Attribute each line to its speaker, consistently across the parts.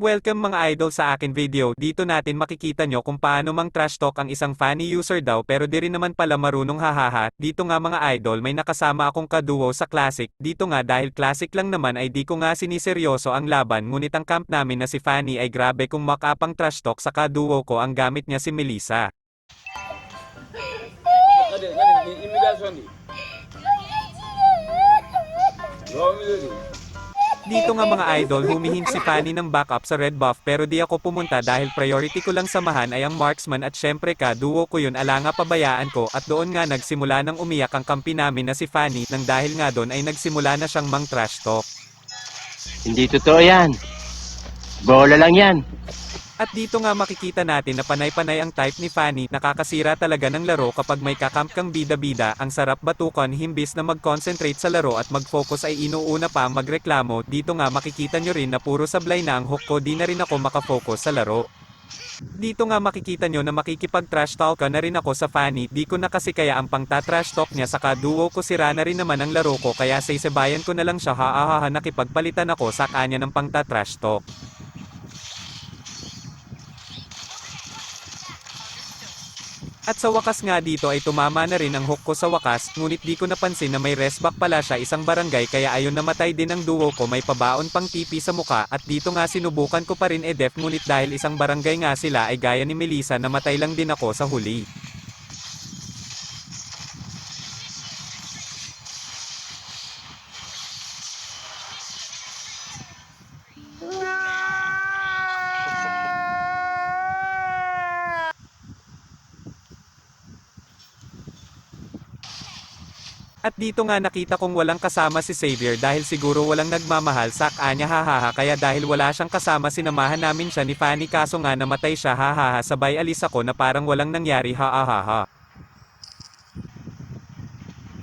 Speaker 1: Welcome mga idol sa akin video. Dito natin makikita nyo kung paano mang trash talk ang isang funny user daw pero di rin naman pala marunong hahaha. Dito nga mga idol may nakasama akong kaduo sa Classic. Dito nga dahil Classic lang naman ay di ko nga siniseryoso ang laban ngunit ang camp namin na si Fanny ay grabe kung makapang trash talk sa kaduo ko ang gamit niya si Melissa. Dito nga mga idol humihin si Fanny ng backup sa red buff pero di ako pumunta dahil priority ko lang samahan ay ang marksman at syempre ka-duo ko yun ala nga pabayaan ko at doon nga nagsimula ng umiyak ang kampi namin na si Fanny nang dahil nga doon ay nagsimula na siyang mang trash talk.
Speaker 2: Hindi totoo yan. Bola lang yan.
Speaker 1: At dito nga makikita natin na panay-panay ang type ni Fanny, nakakasira talaga ng laro kapag may kakamp kang bida-bida, ang sarap batukan himbis na mag-concentrate sa laro at mag-focus ay inuuna pa ang magreklamo. Dito nga makikita nyo rin na puro sablay na ang hook ko, di na rin ako makafocus sa laro. Dito nga makikita nyo na makikipag-trash talk na rin ako sa Fanny, di ko na kasi kaya ang pang-trash talk niya saka duo ko sira na rin naman ang laro ko kaya saysabayan ko na lang siya haahaha nakipagpalitan ako sa kanya ng pang-trash talk. At sa wakas nga dito ay tumama na rin ang hook ko sa wakas, ngunit di ko napansin na may resback pala siya isang barangay kaya ayon namatay din ang duo ko may pabaon pang tipi sa muka at dito nga sinubukan ko pa rin def ngunit dahil isang barangay nga sila ay gaya ni Melissa namatay lang din ako sa huli. At dito nga nakita kong walang kasama si Xavier dahil siguro walang nagmamahal sa kanya hahaha kaya dahil wala siyang kasama sinamahan namin siya ni Fanny kaso nga namatay siya hahaha sabay alis ako na parang walang nangyari hahaha.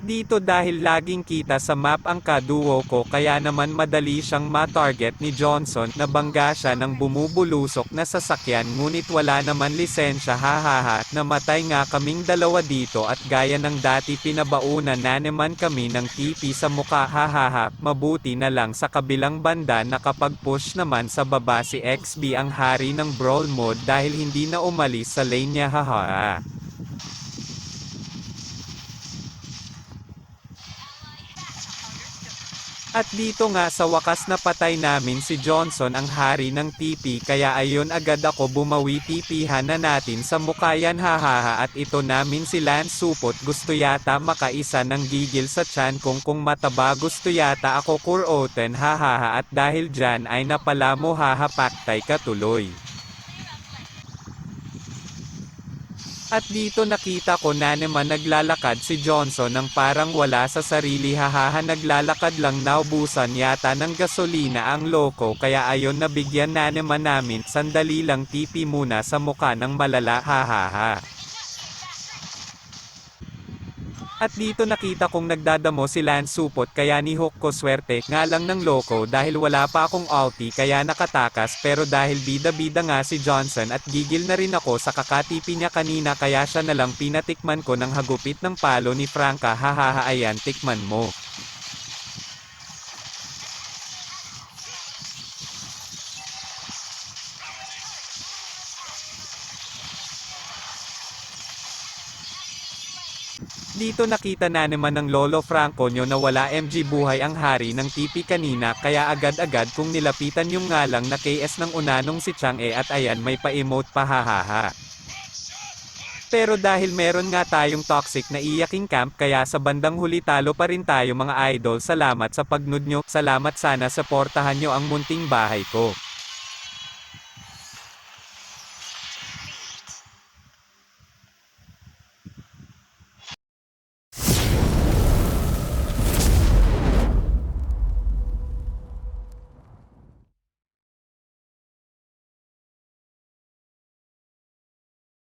Speaker 1: Dito dahil laging kita sa map ang kaduo ko kaya naman madali siyang ma-target ni Johnson na bangga siya ng bumubulusok na sasakyan ngunit wala naman lisensya hahaha namatay nga kaming dalawa dito at gaya ng dati pinabaunan na naman kami ng tipi sa muka hahaha mabuti na lang sa kabilang banda nakapag-push naman sa baba si XB ang hari ng brawl mode dahil hindi na umalis sa lane niya hahaha. At dito nga sa wakas na patay namin si Johnson ang hari ng TP kaya ayon agad ako bumawi tipihan na natin sa mukayan hahaha at ito namin si Lance Supot gusto yata makaisa ng gigil sa tiyan kung mataba gusto yata ako kuroten hahaha at dahil dyan ay napala mo hahapaktay katuloy. At dito nakita ko na naman naglalakad si Johnson ng parang wala sa sarili hahaha naglalakad lang naubusan yata ng gasolina ang loko kaya ayon nabigyan na naman namin sandali lang tipi muna sa muka ng malala hahaha. At dito nakita kong nagdadamo si Lance Supot kaya ni hook ko swerte nga lang ng loko dahil wala pa akong ulti kaya nakatakas pero dahil bida-bida nga si Johnson at gigil na rin ako sa kakatipi niya kanina kaya siya nalang pinatikman ko ng hagupit ng palo ni Franca hahaha ayan tikman mo. Dito nakita na naman ng Lolo Franco nyo na wala MG buhay ang hari ng TP kanina kaya agad-agad kung nilapitan yung nga lang na KS ng unanong si Chang at ayan may pa-emote pa hahaha. Pero dahil meron nga tayong toxic na iyaking camp kaya sa bandang huli talo pa rin tayo mga idol salamat sa pagnood nyo, salamat sana supportahan nyo ang munting bahay ko.